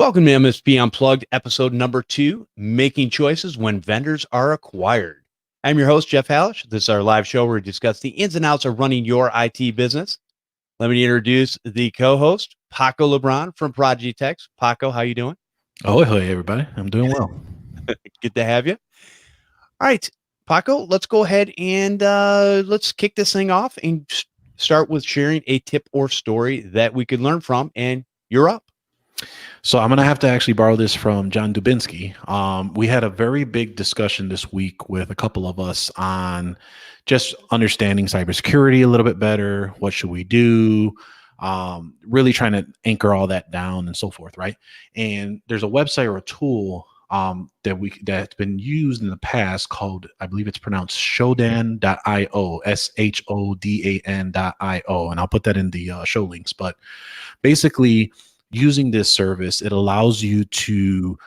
Welcome to MSP Unplugged, episode number 2, Making Choices When Vendors Are Acquired. I'm your host, Jeff Halash. This is our live show where we discuss the ins and outs of running your IT business. Let me introduce the co-host, Paco Lebron from ProdigyTeks. Paco, how you doing? Oh, hey, everybody. I'm doing well. Good to have you. All right, Paco, let's go ahead and let's kick this thing off and start with sharing a tip or story that we could learn from, and you're up. So I'm going to have to actually borrow this from John Dubinsky. We had a very big discussion this week with a couple of us on just understanding cybersecurity a little bit better. What should we do? Really trying to anchor all that down and so forth, right? And there's a website or a tool that's been used in the past called, I believe it's pronounced Shodan.io, SHODAN.io, and I'll put that in the show links. But basically, using this service, it allows you to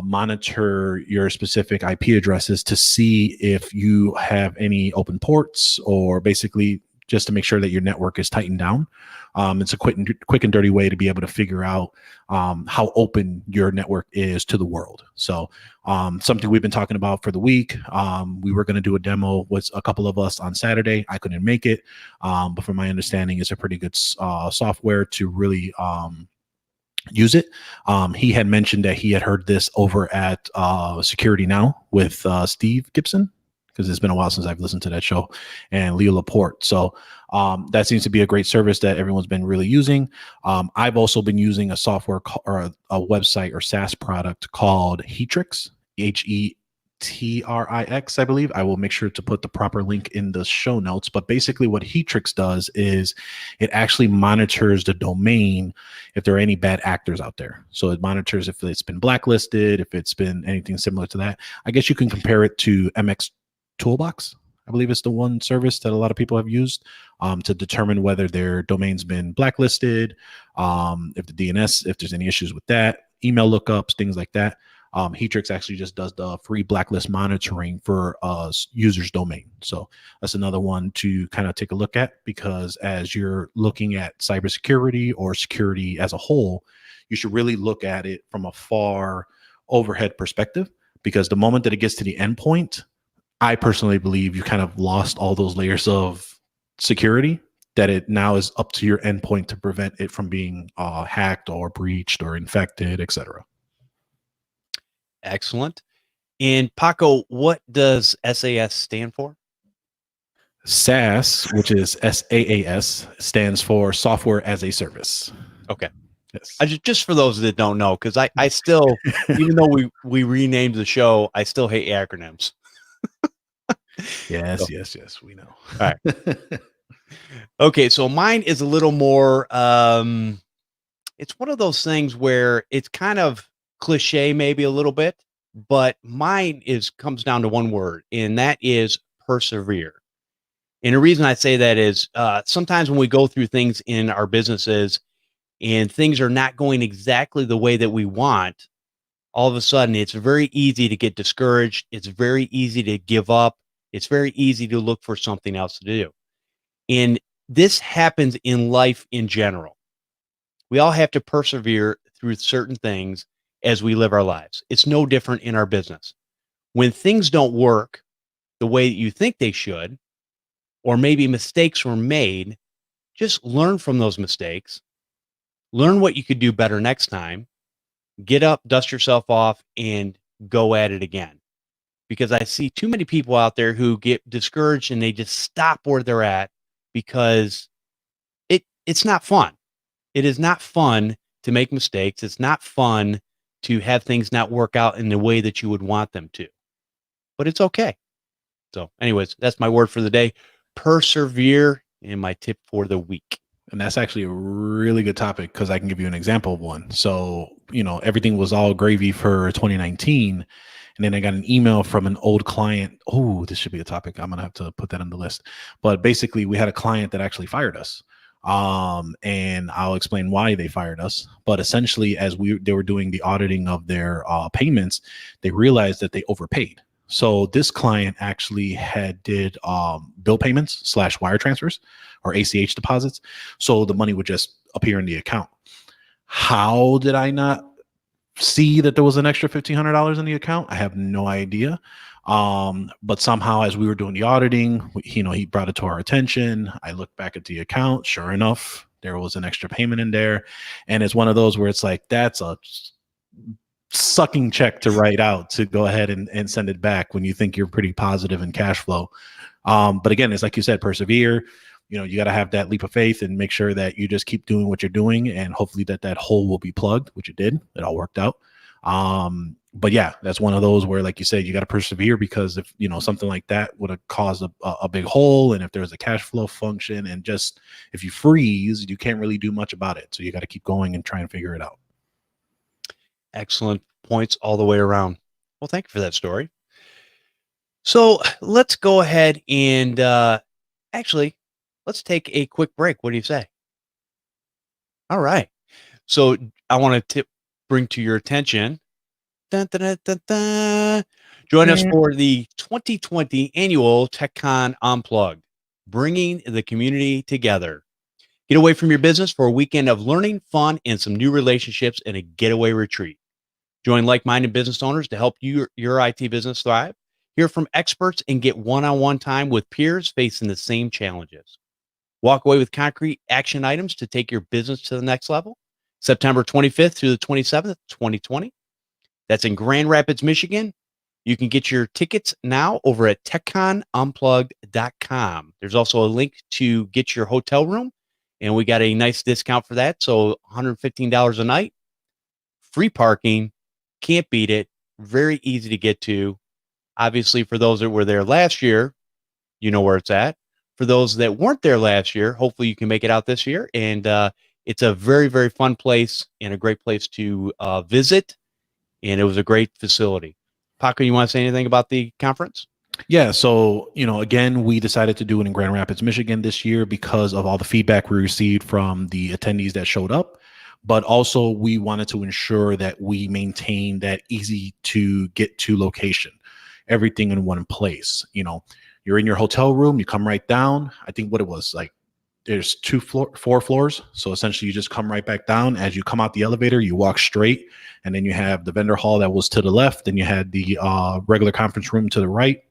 monitor your specific IP addresses to see if you have any open ports, or basically just to make sure that your network is tightened down. It's a quick and dirty way to be able to figure out how open your network is to the world. So something we've been talking about for the week. We were going to do a demo with a couple of us on Saturday. I couldn't make it, but from my understanding, it's a pretty good software to really use it. He had mentioned that he had heard this over at Security Now with Steve Gibson, because it's been a while since I've listened to that show, and Leo Laporte. So that seems to be a great service that everyone's been really using. I've also been using a software or a website or SaaS product called Hetrix, Hetrix, I believe. I will make sure to put the proper link in the show notes. But basically what Hetrix does is it actually monitors the domain if there are any bad actors out there. So it monitors if it's been blacklisted, if it's been anything similar to that. I guess you can compare it to MX Toolbox. I believe it's the one service that a lot of people have used to determine whether their domain's been blacklisted, if the DNS, if there's any issues with that, email lookups, things like that. Hetrix actually just does the free blacklist monitoring for users' domain. So that's another one to kind of take a look at, because as you're looking at cybersecurity or security as a whole, you should really look at it from a far overhead perspective, because the moment that it gets to the endpoint, I personally believe you kind of lost all those layers of security, that it now is up to your endpoint to prevent it from being hacked or breached or infected, etc. Excellent. And Paco, what does SAS stand for? SaaS, which is SaaS, stands for Software as a Service. Okay. Yes. Just for those that don't know, because I still, even though we renamed the show, I still hate acronyms. Yes, we know. All right. Okay, so mine is a little more, it's one of those things where it's kind of cliche maybe a little bit, but mine comes down to one word, and that is persevere. And the reason I say that is sometimes when we go through things in our businesses and things are not going exactly the way that we want, all of a sudden it's very easy to get discouraged. It's very easy to give up. It's very easy to look for something else to do. And this happens in life in general. We all have to persevere through certain things as we live our lives. It's no different in our business. When things don't work the way that you think they should, or maybe mistakes were made, just learn from those mistakes. Learn what you could do better next time. Get up, dust yourself off, and go at it again. Because I see too many people out there who get discouraged and they just stop where they're at because it's not fun. It is not fun to make mistakes. It's not fun to have things not work out in the way that you would want them to. But it's okay. So anyways, that's my word for the day. Persevere, and my tip for the week. And that's actually a really good topic, because I can give you an example of one. So, everything was all gravy for 2019. And then I got an email from an old client. Oh, this should be a topic. I'm going to have to put that on the list. But basically, we had a client that actually fired us. And I'll explain why they fired us. But essentially, as they were doing the auditing of their payments, they realized that they overpaid. So this client actually did bill payments / wire transfers or ACH deposits. So the money would just appear in the account. How did I not see that there was an extra $1,500 in the account. I have no idea. But somehow, as we were doing the auditing, he brought it to our attention. I looked back at the account. Sure enough, there was an extra payment in there. And it's one of those where it's like, that's a sucking check to write out to go ahead and send it back when you think you're pretty positive in cash flow. But again, it's like you said, persevere. You got to have that leap of faith and make sure that you just keep doing what you're doing, and hopefully that hole will be plugged, which it did. It all worked out. But yeah, that's one of those where, like you said, you got to persevere, because if something like that would have caused a big hole, and if there's a cash flow function, and just if you freeze, you can't really do much about it. So you got to keep going and try and figure it out. Excellent points all the way around. Well, thank you for that story. So let's go ahead and actually, let's take a quick break. What do you say? All right. So I want to bring to your attention. Dun, dun, dun, dun, dun. Join us for the 2020 annual TechCon Unplugged, bringing the community together. Get away from your business for a weekend of learning, fun, and some new relationships in a getaway retreat. Join like-minded business owners to help your IT business thrive. Hear from experts and get one-on-one time with peers facing the same challenges. Walk away with concrete action items to take your business to the next level. September 25th through the 27th, 2020. That's in Grand Rapids, Michigan. You can get your tickets now over at techconunplugged.com. There's also a link to get your hotel room, and we got a nice discount for that. So $115 a night, free parking, can't beat it, very easy to get to. Obviously, for those that were there last year, you know where it's at. For those that weren't there last year, hopefully you can make it out this year. And it's a very, very fun place and a great place to visit. And it was a great facility. Paco, you want to say anything about the conference? Yeah. So, again, we decided to do it in Grand Rapids, Michigan this year because of all the feedback we received from the attendees that showed up. But also we wanted to ensure that we maintain that easy to get to location, everything in one place. You're in your hotel room, you come right down. I think what it was like, there's 4 floors. So essentially you just come right back down. As you come out the elevator, you walk straight, and then you have the vendor hall that was to the left. Then you had the regular conference room to the right.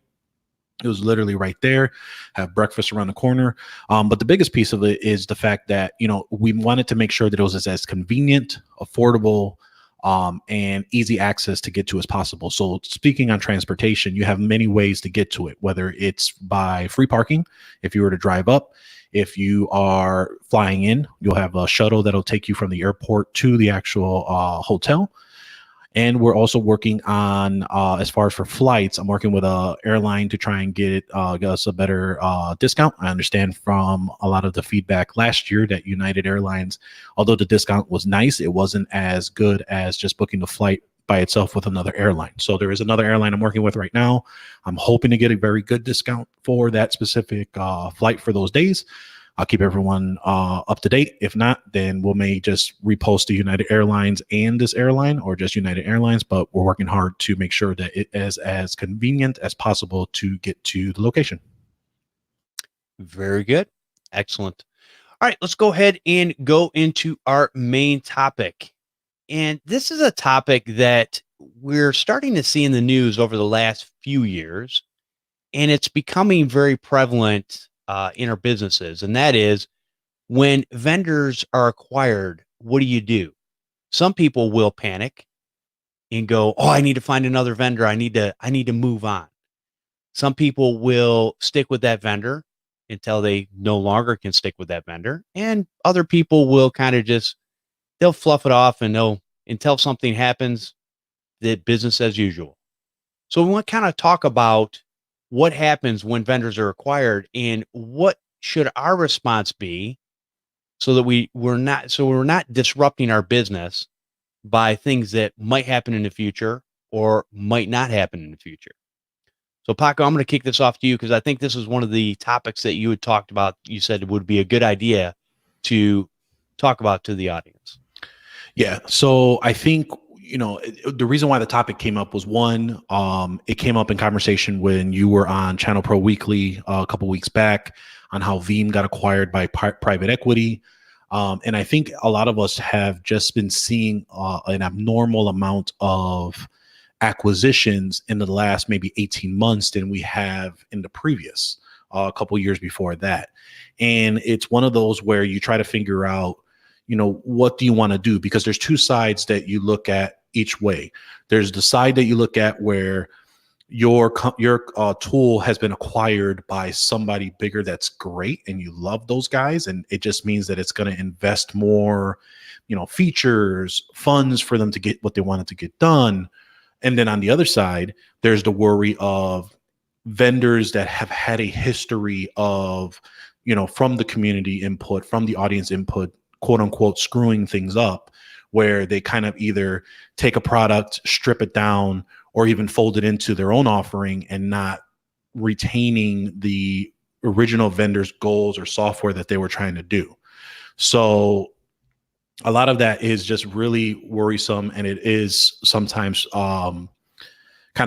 It was literally right there. Have breakfast around the corner. But the biggest piece of it is the fact that, we wanted to make sure that it was as convenient, affordable, and easy access to get to as possible. So speaking on transportation, you have many ways to get to it, whether it's by free parking, if you were to drive up. If you are flying in, you'll have a shuttle that'll take you from the airport to the actual hotel. And we're also working on, as far as for flights, I'm working with an airline to try and get us a better discount. I understand from a lot of the feedback last year that United Airlines, although the discount was nice, it wasn't as good as just booking the flight by itself with another airline. So there is another airline I'm working with right now. I'm hoping to get a very good discount for that specific flight for those days. I'll keep everyone up to date. If not, then we may just repost the United Airlines and this airline, or just United Airlines, but we're working hard to make sure that it is as convenient as possible to get to the location. Very good. Excellent. All right, let's go ahead and go into our main topic. And this is a topic that we're starting to see in the news over the last few years, and it's becoming very prevalent in our businesses. And that is, when vendors are acquired, what do? Some people will panic and go, "Oh, I need to find another vendor. I need to move on." Some people will stick with that vendor until they no longer can stick with that vendor. And other people will kind of they'll fluff it off, and until something happens, that business as usual. So we want to kind of talk about what happens when vendors are acquired, and what should our response be, so that we're not disrupting our business by things that might happen in the future or might not happen in the future. So Paco, I'm going to kick this off to you, because I think this is one of the topics that you had talked about. You said it would be a good idea to talk about to the audience. Yeah. So I think, the reason why the topic came up was, one, it came up in conversation when you were on Channel Pro Weekly a couple weeks back on how Veeam got acquired by private equity. And I think a lot of us have just been seeing an abnormal amount of acquisitions in the last maybe 18 months than we have in the previous a couple years before that. And it's one of those where you try to figure out, what do you want to do? Because there's two sides that you look at each way. There's the side that you look at where your tool has been acquired by somebody bigger that's great and you love those guys, and it just means that it's going to invest more features, funds for them to get what they wanted to get done. And then on the other side, there's the worry of vendors that have had a history of from the community input, from the audience input, quote unquote, screwing things up, where they kind of either take a product, strip it down, or even fold it into their own offering and not retaining the original vendor's goals or software that they were trying to do. So a lot of that is just really worrisome, and it is sometimes kind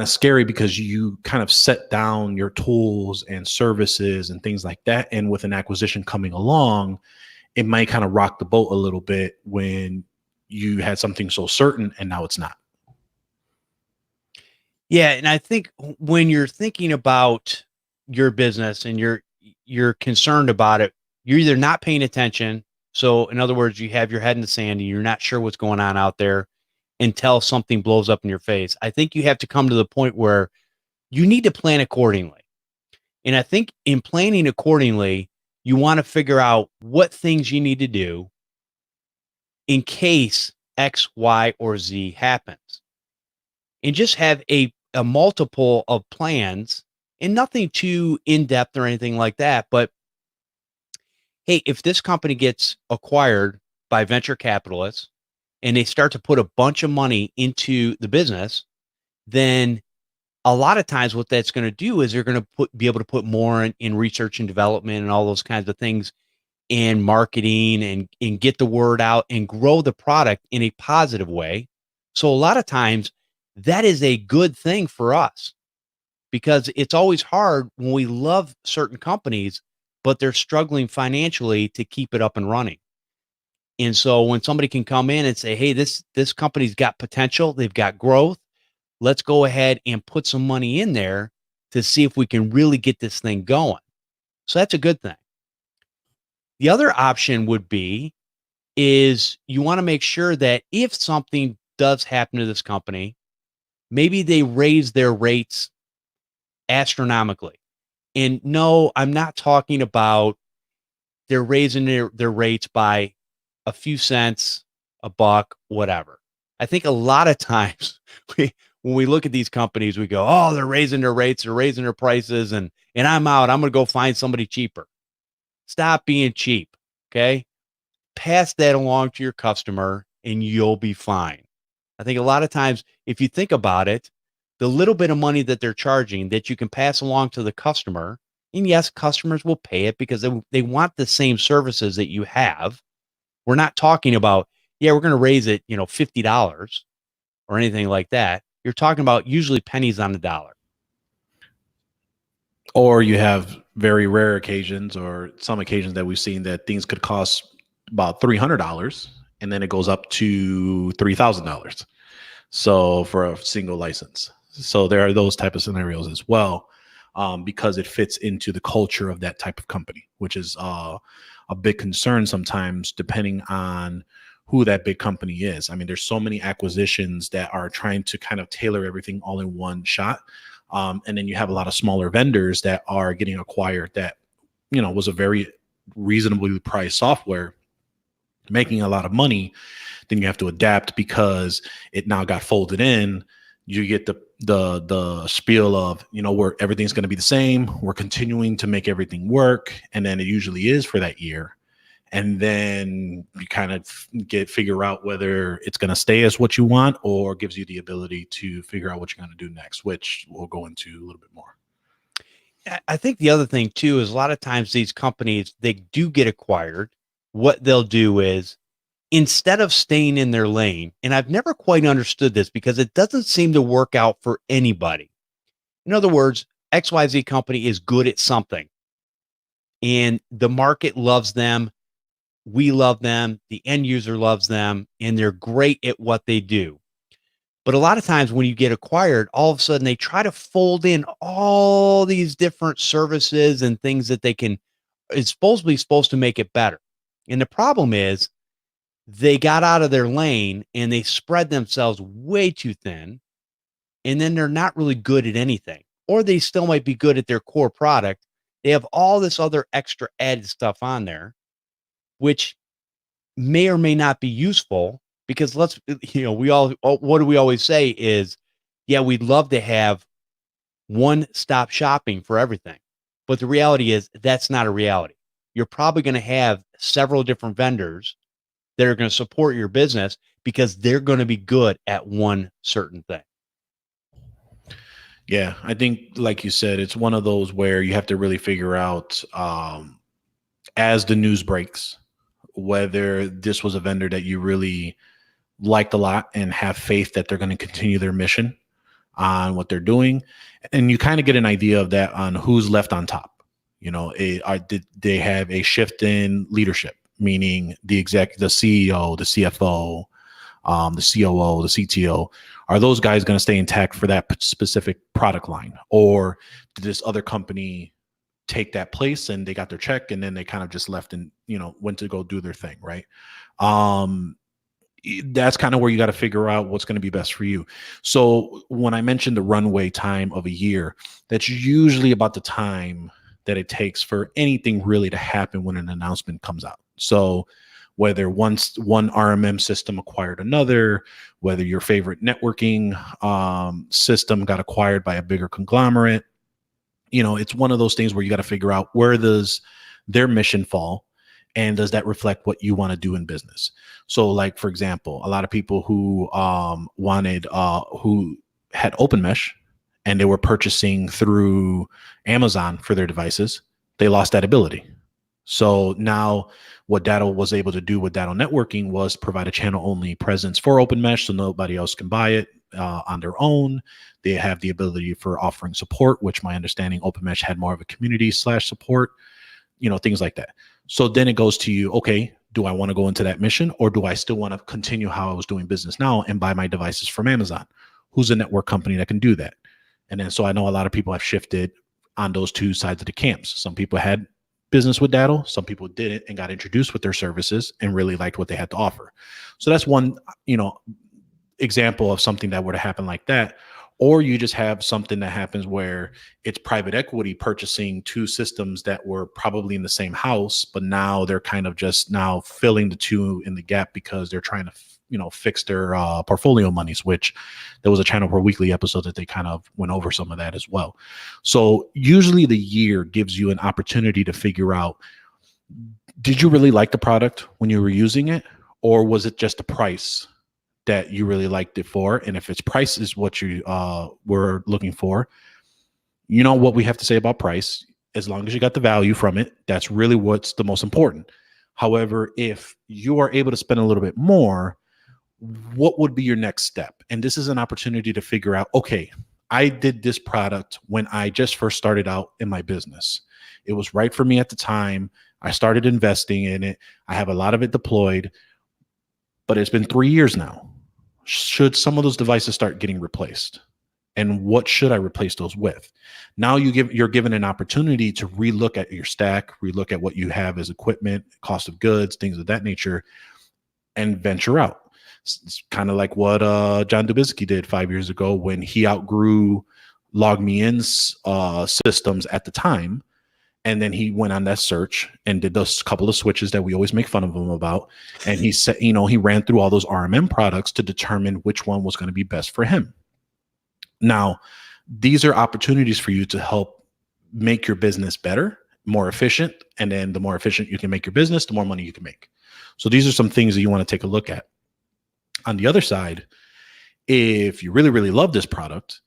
of scary because you kind of set down your tools and services and things like that. And with an acquisition coming along, it might kind of rock the boat a little bit when you had something so certain and now it's not. Yeah, and I think when you're thinking about your business and you're concerned about it, you're either not paying attention. So in other words, you have your head in the sand and you're not sure what's going on out there until something blows up in your face. I think you have to come to the point where you need to plan accordingly. And I think in planning accordingly, you want to figure out what things you need to do in case X, Y, or Z happens. And just have a multiple of plans, and nothing too in depth or anything like that. But hey, if this company gets acquired by venture capitalists and they start to put a bunch of money into the business, then a lot of times what that's going to do is they're going to be able to put more in research and development and all those kinds of things, in marketing, and get the word out and grow the product in a positive way. So a lot of times that is a good thing for us, because it's always hard when we love certain companies, but they're struggling financially to keep it up and running. And so when somebody can come in and say, hey, this company's got potential, they've got growth, let's go ahead and put some money in there to see if we can really get this thing going. So that's a good thing. The other option would be is you want to make sure that if something does happen to this company, maybe they raise their rates astronomically. And no, I'm not talking about they're raising their rates by a few cents, a buck, whatever. I think a lot of times when we look at these companies, we go, oh, they're raising their rates, they're raising their prices, and I'm out. I'm going to go find somebody cheaper. Stop being cheap. Okay. Pass that along to your customer and you'll be fine. I think a lot of times, if you think about it, the little bit of money that they're charging that you can pass along to the customer, and yes, customers will pay it because they want the same services that you have. We're not talking about, yeah, we're going to raise it, $50 or anything like that. You're talking about usually pennies on the dollar. Or you have very rare occasions or some occasions that we've seen that things could cost about $300 and then it goes up to $3,000. So for a single license. So there are those type of scenarios as well, because it fits into the culture of that type of company, which is a big concern sometimes depending on who that big company is. I mean, there's so many acquisitions that are trying to kind of tailor everything all in one shot. And then you have a lot of smaller vendors that are getting acquired that, was a very reasonably priced software making a lot of money. Then you have to adapt because it now got folded in. You get the spiel of, where everything's going to be the same. We're continuing to make everything work. And then it usually is for that year. And then you kind of figure out whether it's going to stay as what you want or gives you the ability to figure out what you're going to do next, which we'll go into a little bit more. I think the other thing too is a lot of times these companies, they do get acquired. What they'll do is, instead of staying in their lane, and I've never quite understood this because it doesn't seem to work out for anybody. In other words, XYZ company is good at something and the market loves them. we love them, the end user loves them, and they're great at what they do. But a lot of times when you get acquired, all of a sudden they try to fold in all these different services and things that they can, it's supposed to make it better. And the problem is they got out of their lane and they spread themselves way too thin. And then they're not really good at anything, or they still might be good at their core product. They have all this other extra added stuff on there, which may or may not be useful, because what do we always say is, yeah, we'd love to have one-stop shopping for everything. But the reality is that's not a reality. You're probably going to have several different vendors that are going to support your business because they're going to be good at one certain thing. Yeah, I think, like you said, it's one of those where you have to really figure out, as the news breaks, whether this was a vendor that you really liked a lot and have faith that they're going to continue their mission on what they're doing. And you kind of get an idea of that on who's left on top. Did they have a shift in leadership, meaning the CEO, the CFO, the COO, the CTO? Are those guys going to stay intact for that specific product line? Or did this other company take that place and they got their check and then they kind of just left and, went to go do their thing, right? That's kind of where you got to figure out what's going to be best for you. So when I mentioned the runway time of a year, that's usually about the time that it takes for anything really to happen when an announcement comes out. So whether one RMM system acquired another, whether your favorite networking system got acquired by a bigger conglomerate, it's one of those things where you got to figure out, where does their mission fall, and does that reflect what you want to do in business? So, like, for example, a lot of people who who had open mesh and they were purchasing through Amazon for their devices, they lost that ability. So now what Datto was able to do with Datto networking was provide a channel only presence for open mesh, so nobody else can buy it on their own. They have the ability for offering support, which my understanding open mesh had more of a community /support, things like that. So then it goes to you, okay, do I want to go into that mission, or do I still want to continue how I was doing business now and buy my devices from Amazon? Who's a network company that can do that? And then, so I know a lot of people have shifted on those two sides of the camps. Some people had business with Datto, some people didn't and got introduced with their services and really liked what they had to offer. So that's one, example of something that were to happen like that. Or you just have something that happens where it's private equity purchasing two systems that were probably in the same house, but now they're kind of just now filling the two in the gap because they're trying to, fix their portfolio monies, which there was a Channel Pro Weekly episode that they kind of went over some of that as well. So usually the year gives you an opportunity to figure out, did you really like the product when you were using it, or was it just the price that you really liked it for? And if its price is what you were looking for, what we have to say about price, as long as you got the value from it, that's really what's the most important. However, if you are able to spend a little bit more, what would be your next step? And this is an opportunity to figure out, okay, I did this product when I just first started out in my business. It was right for me at the time. I started investing in it. I have a lot of it deployed, but it's been 3 years now. Should some of those devices start getting replaced? And what should I replace those with? Now you're given an opportunity to relook at your stack, relook at what you have as equipment, cost of goods, things of that nature, and venture out. It's kind of like what John Dubisky did 5 years ago when he outgrew LogMeIn's systems at the time. And then he went on that search and did those couple of switches that we always make fun of him about. And he said, he ran through all those RMM products to determine which one was going to be best for him. Now, these are opportunities for you to help make your business better, more efficient. And then the more efficient you can make your business, the more money you can make. So these are some things that you want to take a look at. On the other side, if you really, really love this product,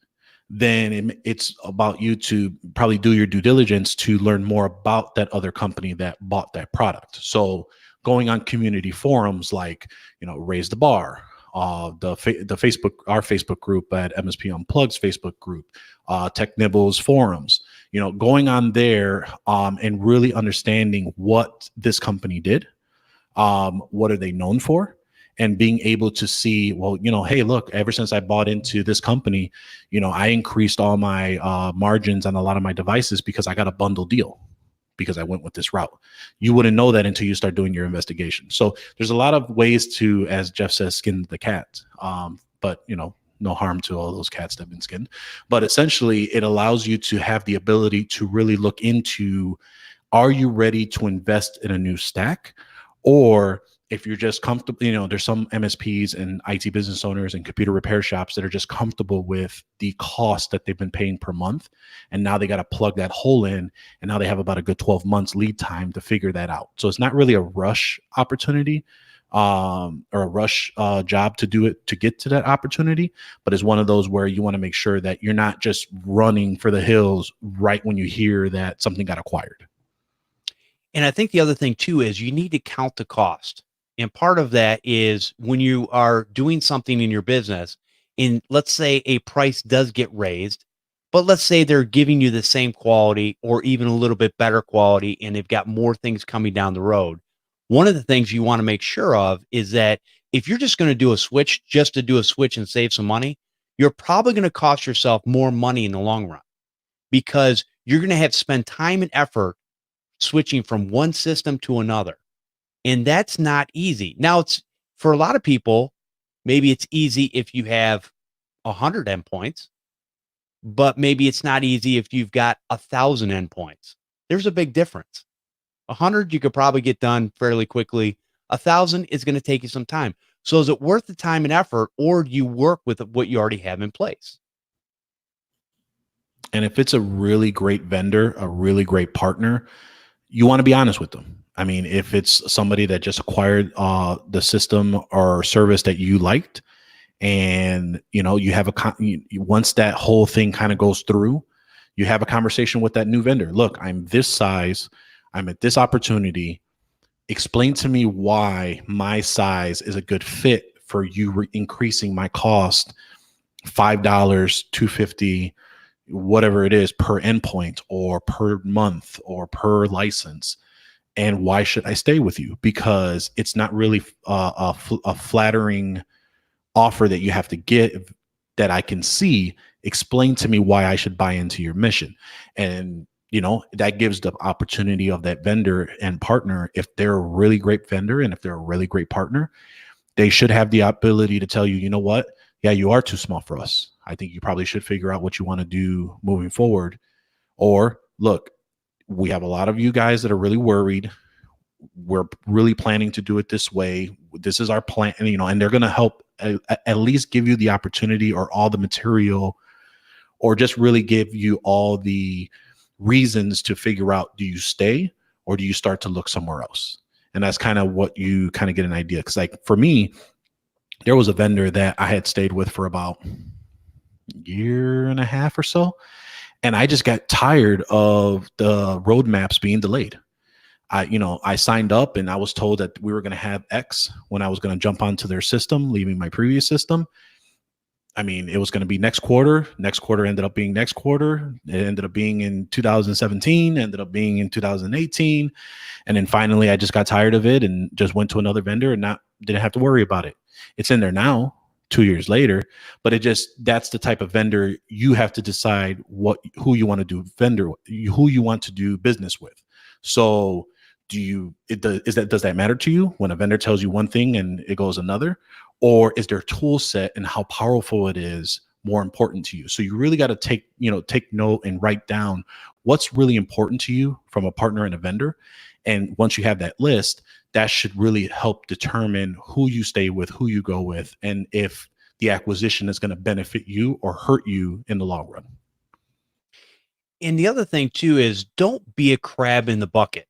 then it's about you to probably do your due diligence to learn more about that other company that bought that product. So going on community forums like, Raise the Bar, the Facebook, our Facebook group at MSP Unplugged's Facebook group, Tech Nibbles forums, going on there and really understanding what this company did, What are they known for? And being able to see, well, hey, look, ever since I bought into this company, I increased all my margins on a lot of my devices because I got a bundle deal because I went with this route. You wouldn't know that until you start doing your investigation. So there's a lot of ways to, as Jeff says, skin the cat. But no harm to all those cats that have been skinned. But essentially, it allows you to have the ability to really look into, are you ready to invest in a new stack? Or if you're just comfortable, there's some MSPs and IT business owners and computer repair shops that are just comfortable with the cost that they've been paying per month. And now they got to plug that hole in. And now they have about a good 12 months lead time to figure that out. So it's not really a rush opportunity or a rush job to do it to get to that opportunity. But it's one of those where you want to make sure that you're not just running for the hills right when you hear that something got acquired. And I think the other thing too is you need to count the cost. And part of that is when you are doing something in your business, and let's say a price does get raised, but let's say they're giving you the same quality or even a little bit better quality, and they've got more things coming down the road. One of the things you want to make sure of is that if you're just going to do a switch just to do a switch and save some money, you're probably going to cost yourself more money in the long run because you're going to have to spend time and effort switching from one system to another. And that's not easy. Now, it's for a lot of people, maybe it's easy if you have 100 endpoints, but maybe it's not easy if you've got 1,000 endpoints. There's a big difference. 100 you could probably get done fairly quickly. 1,000 is going to take you some time. So is it worth the time and effort, or do you work with what you already have in place? And if it's a really great vendor, a really great partner, you want to be honest with them. I mean, if it's somebody that just acquired the system or service that you liked, and you have once that whole thing kind of goes through, you have a conversation with that new vendor. Look, I'm this size, I'm at this opportunity. Explain to me why my size is a good fit for you increasing my cost $5, $250, whatever it is per endpoint or per month or per license. And why should I stay with you? Because it's not really a flattering offer that you have to get that I can see. Explain to me why I should buy into your mission. And that gives the opportunity of that vendor and partner, if they're a really great vendor and if they're a really great partner, they should have the ability to tell you, you know what? Yeah, you are too small for us. I think you probably should figure out what you want to do moving forward. Or look, we have a lot of you guys that are really worried. We're really planning to do it this way. This is our plan, and they're going to help at least give you the opportunity or all the material, or just really give you all the reasons to figure out, do you stay or do you start to look somewhere else? And that's kind of what you kind of get an idea. Because like for me, there was a vendor that I had stayed with for about a year and a half or so. And I just got tired of the roadmaps being delayed. I signed up and I was told that we were going to have X when I was going to jump onto their system, leaving my previous system. I mean, it was going to be next quarter. Next quarter ended up being next quarter. It ended up being in 2017, ended up being in 2018. And then finally, I just got tired of it and just went to another vendor and didn't have to worry about it. It's in there now, 2 years later, but that's the type of vendor you have to decide who you want to do who you want to do business with. So does that matter to you when a vendor tells you one thing and it goes another? Or is their tool set and how powerful it is more important to you? So you really got to take note and write down what's really important to you from a partner and a vendor. And once you have that list, that should really help determine who you stay with, who you go with, and if the acquisition is going to benefit you or hurt you in the long run. And the other thing too is don't be a crab in the bucket.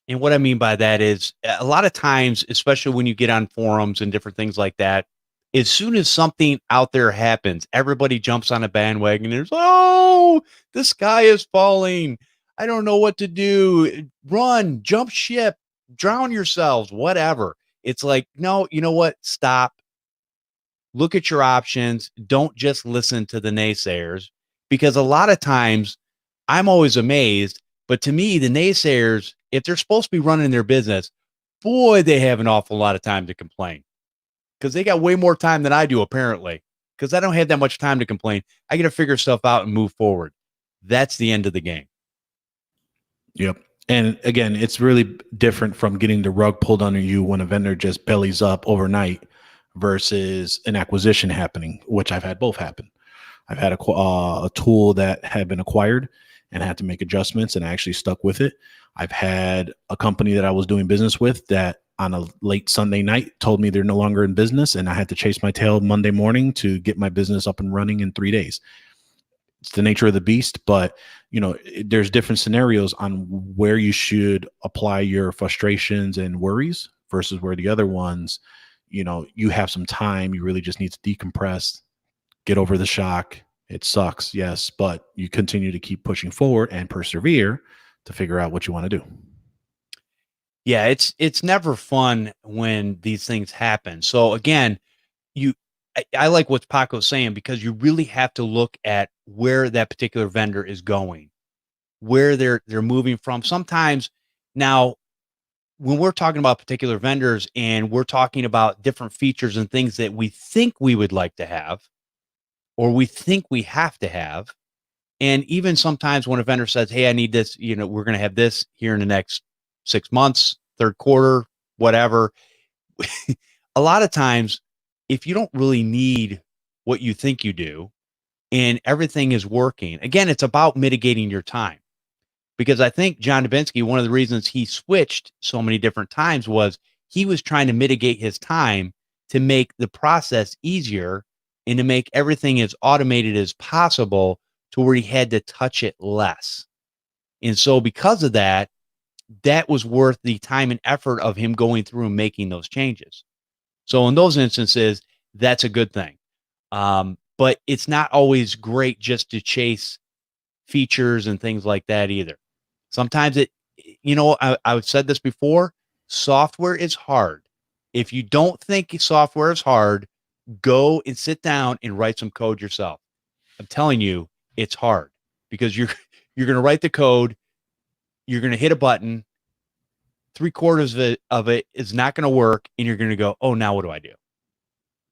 And what I mean by that is a lot of times, especially when you get on forums and different things like that, as soon as something out there happens, everybody jumps on a bandwagon. There's, oh, the sky is falling. I don't know what to do. Run, jump ship, drown yourselves, whatever. It's like, no, you know what? Stop. Look at your options. Don't just listen to the naysayers, because a lot of times I'm always amazed. But to me, the naysayers, if they're supposed to be running their business, boy, they have an awful lot of time to complain because they got way more time than I do, apparently, because I don't have that much time to complain. I got to figure stuff out and move forward. That's the end of the game. Yep. And again, it's really different from getting the rug pulled under you when a vendor just bellies up overnight versus an acquisition happening, which I've had both happen. I've had a tool that had been acquired and had to make adjustments, and I actually stuck with it. I've had a company that I was doing business with that on a late Sunday night told me they're no longer in business, and I had to chase my tail Monday morning to get my business up and running in 3 days. It's the nature of the beast, but there's different scenarios on where you should apply your frustrations and worries versus where the other ones, you have some time. You really just need to decompress, get over the shock. It sucks, yes, but you continue to keep pushing forward and persevere to figure out what you want to do. Yeah, it's never fun when these things happen. So again, I like what Paco's saying, because you really have to look at where that particular vendor is going, where they're moving from. Sometimes now, when we're talking about particular vendors and we're talking about different features and things that we think we would like to have, or we think we have to have, and even sometimes when a vendor says, "Hey, I need this," we're going to have this here in the next 6 months, third quarter, whatever. A lot of times, if you don't really need what you think you do and everything is working, again, it's about mitigating your time. Because I think John Dubinsky, one of the reasons he switched so many different times was he was trying to mitigate his time to make the process easier and to make everything as automated as possible to where he had to touch it less. And so because of that, that was worth the time and effort of him going through and making those changes. So in those instances, that's a good thing. But it's not always great just to chase features and things like that either. Sometimes I've said this before, software is hard. If you don't think software is hard, go and sit down and write some code yourself. I'm telling you, it's hard, because you're going to write the code, you're going to hit a button, 3/4 of it is not going to work, and you're going to go, "Oh, now what do I do?"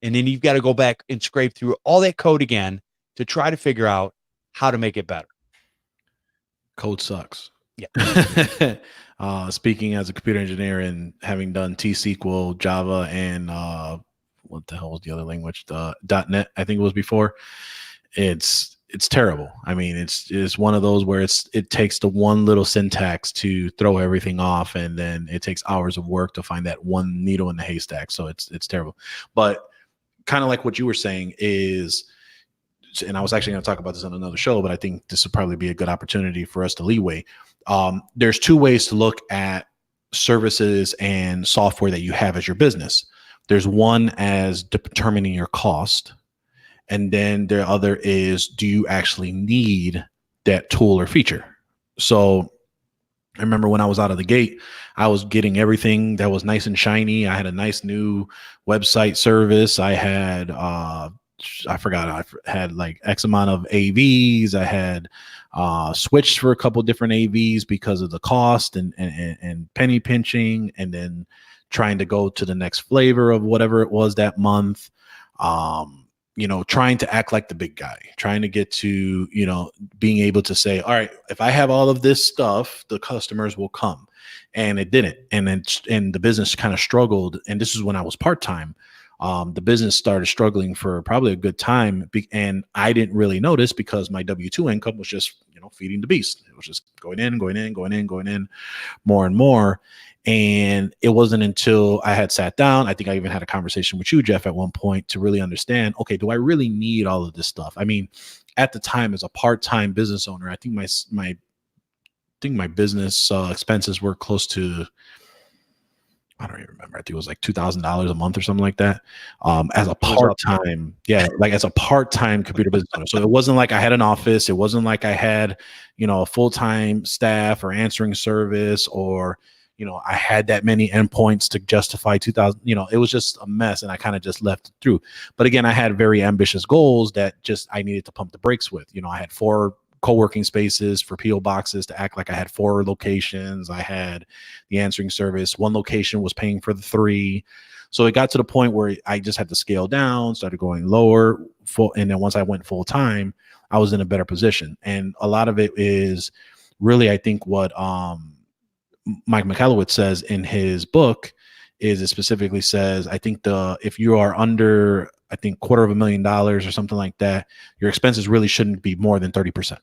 And then you've got to go back and scrape through all that code again to try to figure out how to make it better. Code sucks. Yeah. Speaking as a computer engineer and having done T-SQL, Java, and what the hell was the other language? .NET, I think it was before. It's terrible. I mean, it's one of those where it takes the one little syntax to throw everything off, and then it takes hours of work to find that one needle in the haystack. So it's terrible. But kind of like what you were saying is, and I was actually going to talk about this on another show, but I think this would probably be a good opportunity for us to leeway. There's two ways to look at services and software that you have as your business. There's one as determining your cost, and then the other is, do you actually need that tool or feature? So I remember when I was out of the gate, I was getting everything that was nice and shiny. I had a nice new website service. I had I forgot, I had like X amount of AVs. I had switched for a couple different AVs because of the cost and penny pinching, and then trying to go to the next flavor of whatever it was that month. Trying to act like the big guy, trying to get to, being able to say, all right, if I have all of this stuff, the customers will come. And it didn't. And the business kind of struggled. And this is when I was part-time. The business started struggling for probably a good time. And I didn't really notice, because my W-2 income was just, feeding the beast. It was just going in, more and more. And it wasn't until I had sat down, I think I even had a conversation with you, Jeff, at one point, to really understand, okay, do I really need all of this stuff? I mean, at the time, as a part-time business owner, I think my business expenses were close to, I don't even remember, I think it was like $2,000 a month or something like that. As a part-time, as a part-time computer business owner. So it wasn't like I had an office. It wasn't like I had, a full-time staff or answering service, or I had that many endpoints to justify 2,000, it was just a mess, and I kind of just left it through. But again, I had very ambitious goals that just I needed to pump the brakes with. I had 4 co-working spaces for PO boxes to act like I had 4 locations. I had the answering service. 1 location was paying for the 3. So it got to the point where I just had to scale down, started going lower full. And then once I went full time, I was in a better position. And a lot of it is really, I think, what Mike Michalowicz says in his book is it specifically says, I think if you are under, I think $250,000 or something like that, your expenses really shouldn't be more than 30%.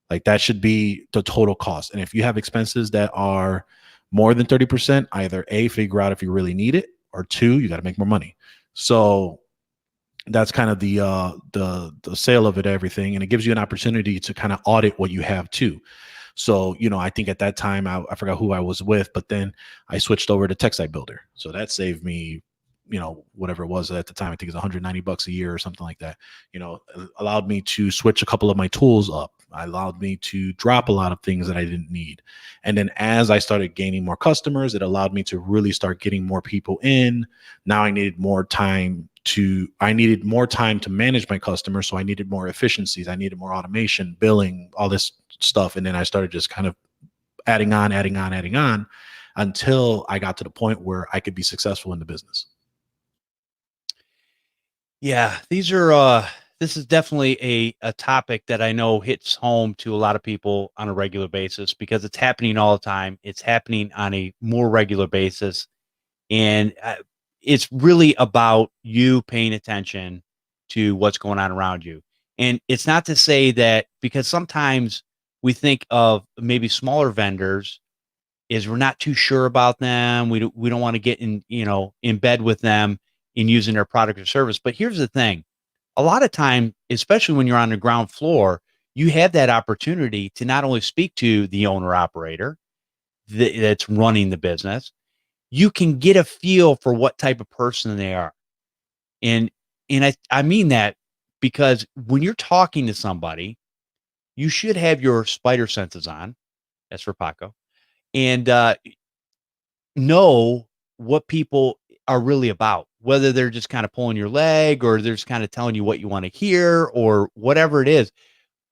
Like that should be the total cost. And if you have expenses that are more than 30%, either A, figure out if you really need it, or 2, you got to make more money. So that's kind of the sale of it, everything. And it gives you an opportunity to kind of audit what you have too. So, I think at that time, I forgot who I was with, but then I switched over to TechSite Builder. So that saved me, whatever it was at the time. I think it's $190 a year or something like that. Allowed me to switch a couple of my tools up. Allowed me to drop a lot of things that I didn't need. And then as I started gaining more customers, it allowed me to really start getting more people in. Now I needed more time to manage my customers. So I needed more efficiencies. I needed more automation, billing, all this stuff. And then I started just kind of adding on until I got to the point where I could be successful in the business. Yeah, this is definitely a topic that I know hits home to a lot of people on a regular basis because it's happening all the time. It's happening on a more regular basis. And it's really about you paying attention to what's going on around you. And it's not to say that, because sometimes we think of maybe smaller vendors is we're not too sure about them. We don't want to get in bed with them in using their product or service. But here's the thing. A lot of time, especially when you're on the ground floor, you have that opportunity to not only speak to the owner operator that's running the business, you can get a feel for what type of person they are. And I mean that because when you're talking to somebody, you should have your spider senses on. That's for Paco. And know what people are really about, whether they're just kind of pulling your leg or they're just kind of telling you what you want to hear or whatever it is.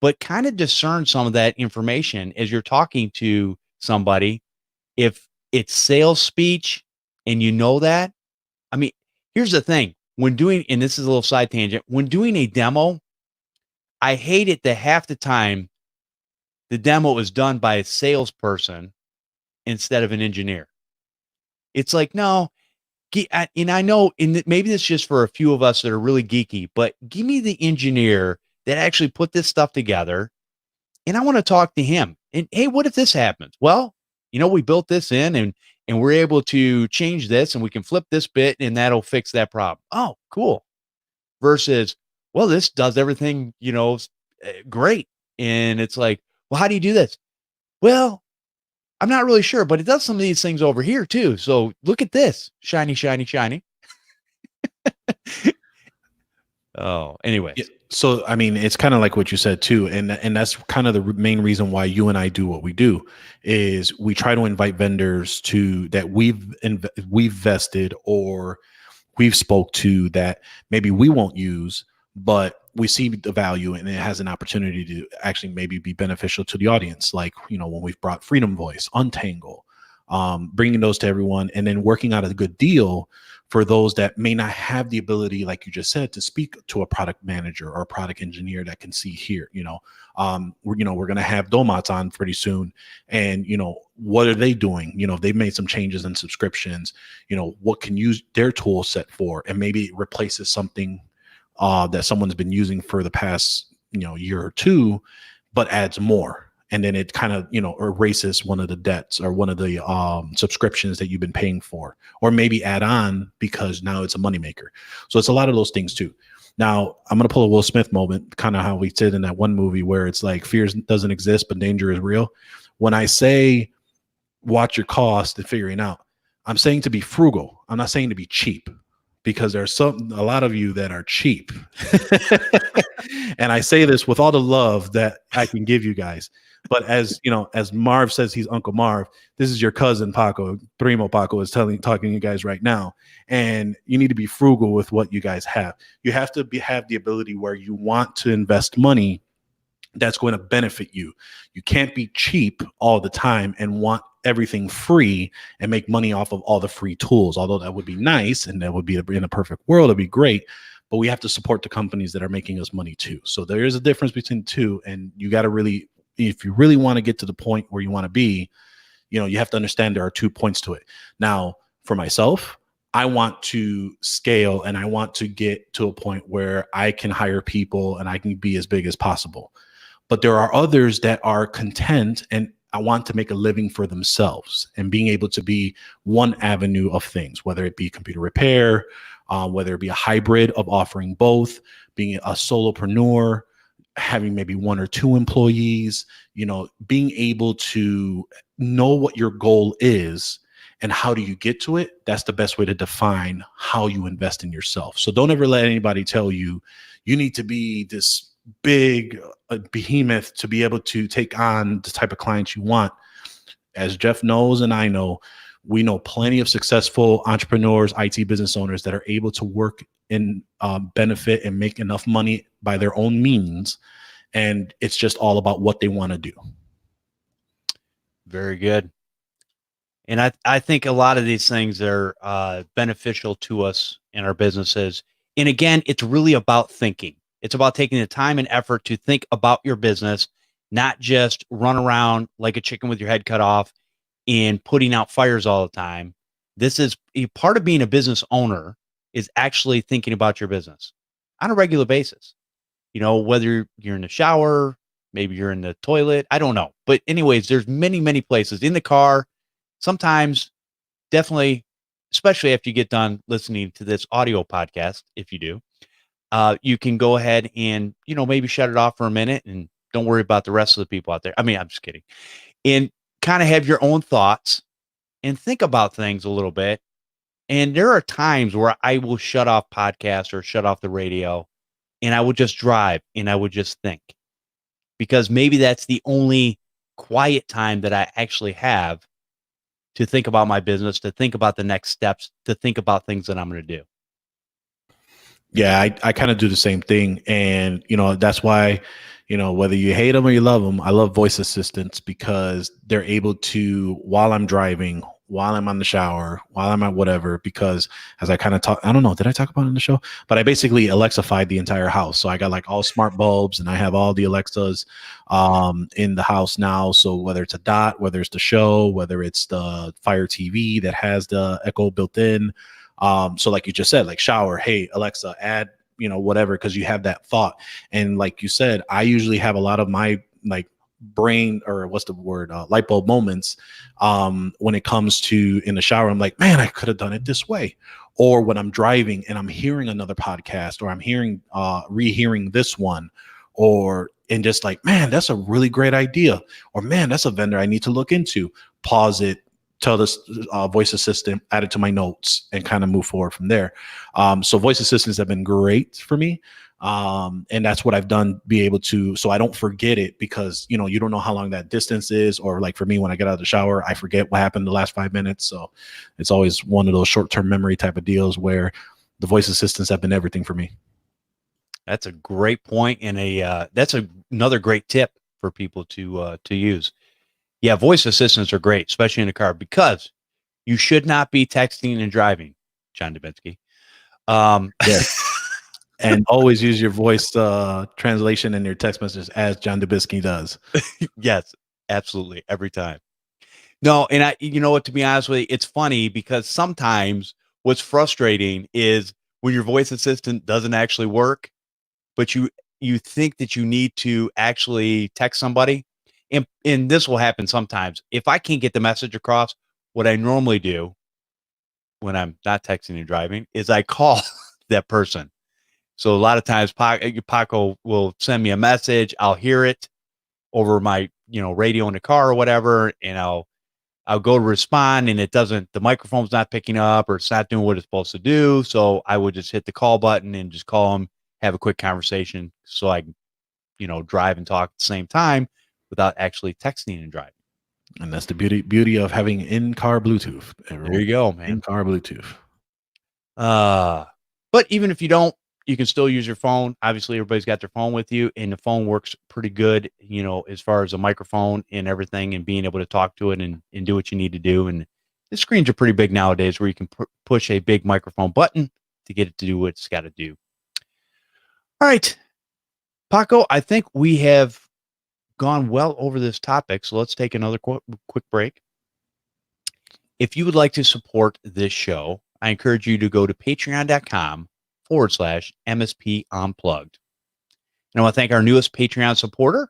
But kind of discern some of that information as you're talking to somebody. If it's sales speech and you know that, I mean, here's the thing. When doing, and this is a little side tangent, when doing a demo, I hate it that half the time the demo is done by a salesperson instead of an engineer. It's like, no, and I know, and maybe it's just for a few of us that are really geeky, but give me the engineer that actually put this stuff together, and I want to talk to him. And hey, what if this happens? Well, we built this in, and we're able to change this, and we can flip this bit, and that'll fix that problem. Oh, cool. Versus, well, this does everything, great. And it's like, well, how do you do this? Well, I'm not really sure, but it does some of these things over here too. So look at this. Shiny, shiny, shiny. Oh, anyways. Yeah, so, I mean, it's kind of like what you said too. And that's kind of the main reason why you and I do what we do is we try to invite vendors that we've vested or we've spoke to that maybe we won't use, but we see the value and it has an opportunity to actually maybe be beneficial to the audience. Like, when we've brought Freedom Voice, Untangle, bringing those to everyone and then working out a good deal for those that may not have the ability, like you just said, to speak to a product manager or a product engineer that can see here. We're going to have Domots on pretty soon, and what are they doing? They've made some changes in subscriptions. What can use their tool set for, and maybe it replaces something that someone's been using for the past year or two, but adds more. And then it kind of, erases one of the debts or one of the subscriptions that you've been paying for, or maybe add on because now it's a moneymaker. So it's a lot of those things too. Now, I'm going to pull a Will Smith moment, kind of how we said in that one movie where it's like fear doesn't exist, but danger is real. When I say watch your cost and figuring out, I'm saying to be frugal. I'm not saying to be cheap, because there's a lot of you that are cheap. And I say this with all the love that I can give you guys. But as Marv says, he's Uncle Marv. This is your cousin Paco. Primo Paco is talking to you guys right now. And you need to be frugal with what you guys have. You have to have the ability where you want to invest money that's going to benefit you. You can't be cheap all the time and want everything free and make money off of all the free tools. Although that would be nice and that would be in a perfect world, it'd be great. But we have to support the companies that are making us money too. So there is a difference between the two. And you got to really, if you really want to get to the point where you want to be, you have to understand there are 2 points to it. Now, for myself, I want to scale and I want to get to a point where I can hire people and I can be as big as possible. But there are others that are content and I want to make a living for themselves and being able to be one avenue of things, whether it be computer repair, whether it be a hybrid of offering both, being a solopreneur, having maybe 1 or 2 employees, being able to know what your goal is and how do you get to it. That's the best way to define how you invest in yourself. So don't ever let anybody tell you you need to be this big behemoth to be able to take on the type of clients you want. As Jeff knows, and I know, we know plenty of successful entrepreneurs, IT business owners that are able to work and benefit and make enough money by their own means. And it's just all about what they want to do. Very good. And I think a lot of these things are beneficial to us in our businesses. And again, it's really about thinking. It's about taking the time and effort to think about your business, not just run around like a chicken with your head cut off and putting out fires all the time. This is a part of being a business owner, is actually thinking about your business on a regular basis. Whether you're in the shower, maybe you're in the toilet, I don't know. But anyways, there's many, many places in the car. Sometimes, definitely, especially after you get done listening to this audio podcast, if you do, you can go ahead and, maybe shut it off for a minute and don't worry about the rest of the people out there. I mean, I'm just kidding. And kind of have your own thoughts and think about things a little bit. And there are times where I will shut off podcasts or shut off the radio and I would just drive and I would just think, because maybe that's the only quiet time that I actually have to think about my business, to think about the next steps, to think about things that I'm going to do. Yeah, I kind of do the same thing. And, that's why, whether you hate them or you love them, I love voice assistants because they're able to, while I'm driving, while I'm on the shower, while I'm at whatever, because as I kind of talk, I don't know, did I talk about it in the show? But I basically Alexified the entire house. So I got like all smart bulbs and I have all the Alexas in the house now. So whether it's a Dot, whether it's the show, whether it's the Fire TV that has the Echo built in. So like you just said, like shower, hey, Alexa, add, whatever, because you have that thought. And like you said, I usually have a lot of my like brain, or what's the word, light bulb moments when it comes to in the shower. I'm like, man, I could have done it this way. Or when I'm driving and I'm hearing another podcast, or I'm hearing rehearing this one, and just like, man, that's a really great idea, or man, that's a vendor I need to look into. Pause it, tell this voice assistant, add it to my notes, and kind of move forward from there. So voice assistants have been great for me. And that's what I've done, be able to, so I don't forget it, because, you don't know how long that distance is. Or like for me, when I get out of the shower, I forget what happened the last 5 minutes. So it's always one of those short-term memory type of deals where the voice assistants have been everything for me. That's a great point, and that's another great tip for people to use. Yeah, voice assistants are great, especially in the car, because you should not be texting and driving, John Dubinsky. Yes. And always use your voice translation in your text messages, as John Dubinsky does. Yes, absolutely, every time. No, and to be honest with you, it's funny because sometimes what's frustrating is when your voice assistant doesn't actually work, but you think that you need to actually text somebody. And this will happen sometimes. If I can't get the message across, what I normally do when I'm not texting and driving is I call that person. So a lot of times Paco will send me a message. I'll hear it over my, radio in the car or whatever. And I'll go to respond, and the microphone's not picking up, or it's not doing what it's supposed to do. So I would just hit the call button and just call them, have a quick conversation so I can, drive and talk at the same time without actually texting and driving. And that's the beauty of having in-car Bluetooth. Everyone. There you go, man. In-car Bluetooth. But even if you don't you can still use your phone. Obviously, everybody's got their phone with you, and the phone works pretty good, you know, as far as a microphone and everything, and being able to talk to it and do what you need to do. And the screens are pretty big nowadays, where you can push a big microphone button to get it to do what it's got to do. All right, Paco, I think we have gone well over this topic, so let's take another quick break. If you would like to support this show, I encourage you to go to patreon.com/MSP Unplugged. And I want to thank our newest Patreon supporter,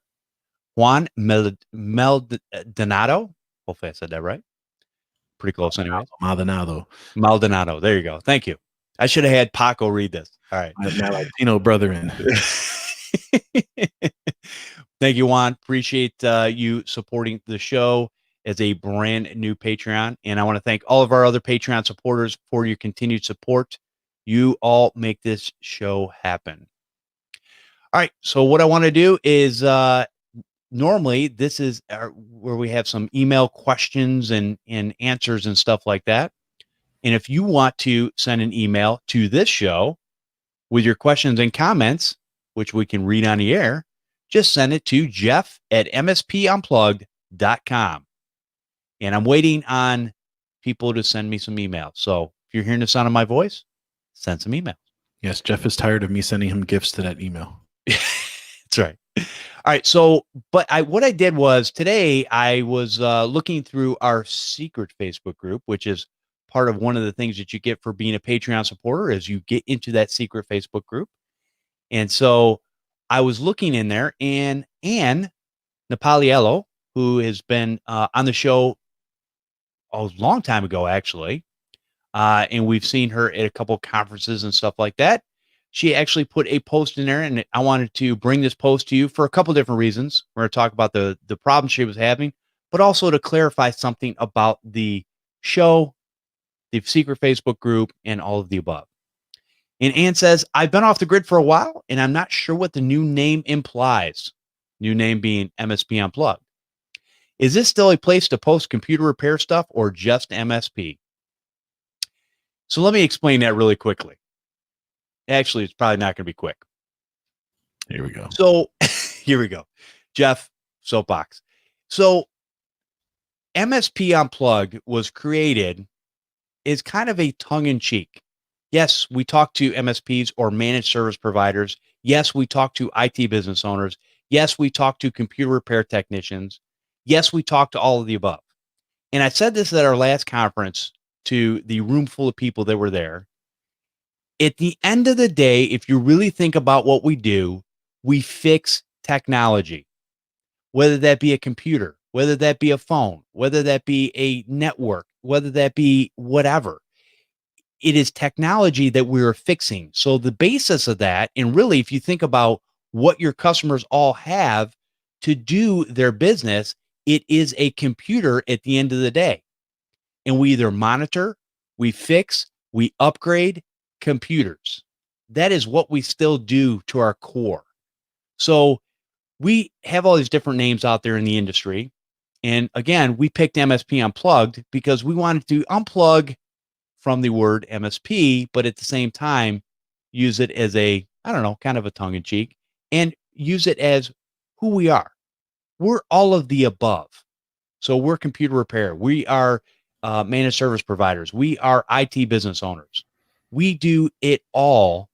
Juan Maldonado. Hopefully I said that right. Pretty close anyway. Maldonado. There you go. Thank you. I should have had Paco read this. All right. My Latino brethren. Thank you, Juan. Appreciate you supporting the show as a brand new Patreon. And I want to thank all of our other Patreon supporters for your continued support. You all make this show happen. All right. So what I want to do is normally this is where we have some email questions and answers and stuff like that. And if you want to send an email to this show with your questions and comments, which we can read on the air, just send it to jeff@mspunplugged.com. And I'm waiting on people to send me some emails. So if you're hearing the sound of my voice, send some emails. Yes, Jeff is tired of me sending him gifts to that email. That's right. All right. So, but what I did was today I was looking through our secret Facebook group, which is part of one of the things that you get for being a Patreon supporter, is you get into that secret Facebook group. And so I was looking in there, and Anne Napoliello, who has been on the show a long time ago, actually, and we've seen her at a couple conferences and stuff like that. She actually put a post in there, and I wanted to bring this post to you for a couple different reasons. We're going to talk about the problem she was having, but also to clarify something about the show, the secret Facebook group, and all of the above. And Ann says, I've been off the grid for a while, and I'm not sure what the new name implies. New name being MSP Unplugged. Is this still a place to post computer repair stuff or just MSP? So let me explain that really quickly. Actually, it's probably not going to be quick. Here we go. So here we go. Jeff, soapbox. So MSP Unplugged was created as kind of a tongue-in-cheek. Yes, we talk to MSPs or managed service providers. Yes, we talk to IT business owners. Yes, we talk to computer repair technicians. Yes, we talk to all of the above. And I said this at our last conference to the room full of people that were there. At the end of the day, if you really think about what we do, we fix technology, whether that be a computer, whether that be a phone, whether that be a network, whether that be whatever. It is technology that we're fixing. So the basis of that, and really, if you think about what your customers all have to do their business, it is a computer at the end of the day. And we either monitor, we fix, we upgrade computers. That is what we still do to our core. So we have all these different names out there in the industry. And again, we picked MSP Unplugged because we wanted to unplug from the word MSP, but at the same time, use it as a, I don't know, kind of a tongue in cheek, and use it as who we are. We're all of the above. So we're computer repair. We are managed service providers. We are IT business owners. We do it all.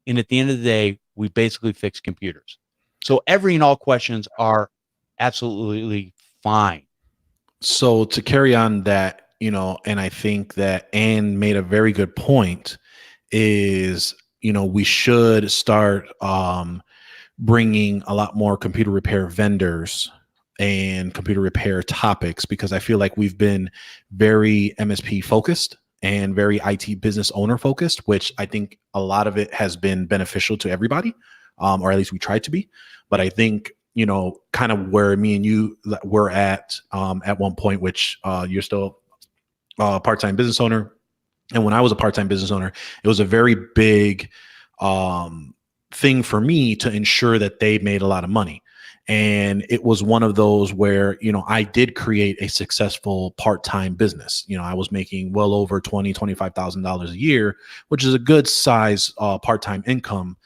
And at the end of the day, we basically fix computers. So every and all questions are absolutely fine. So to carry on that, and I think that Anne made a very good point is, we should start bringing a lot more computer repair vendors and computer repair topics, because I feel like we've been very MSP focused and very IT business owner focused, which I think a lot of it has been beneficial to everybody, or at least we try to be. But I think, kind of where me and you were at one point, which you're still a part-time business owner. And when I was a part-time business owner, it was a very big thing for me to ensure that they made a lot of money. And it was one of those where, I did create a successful part-time business. I was making well over $25,000 a year, which is a good size part-time income,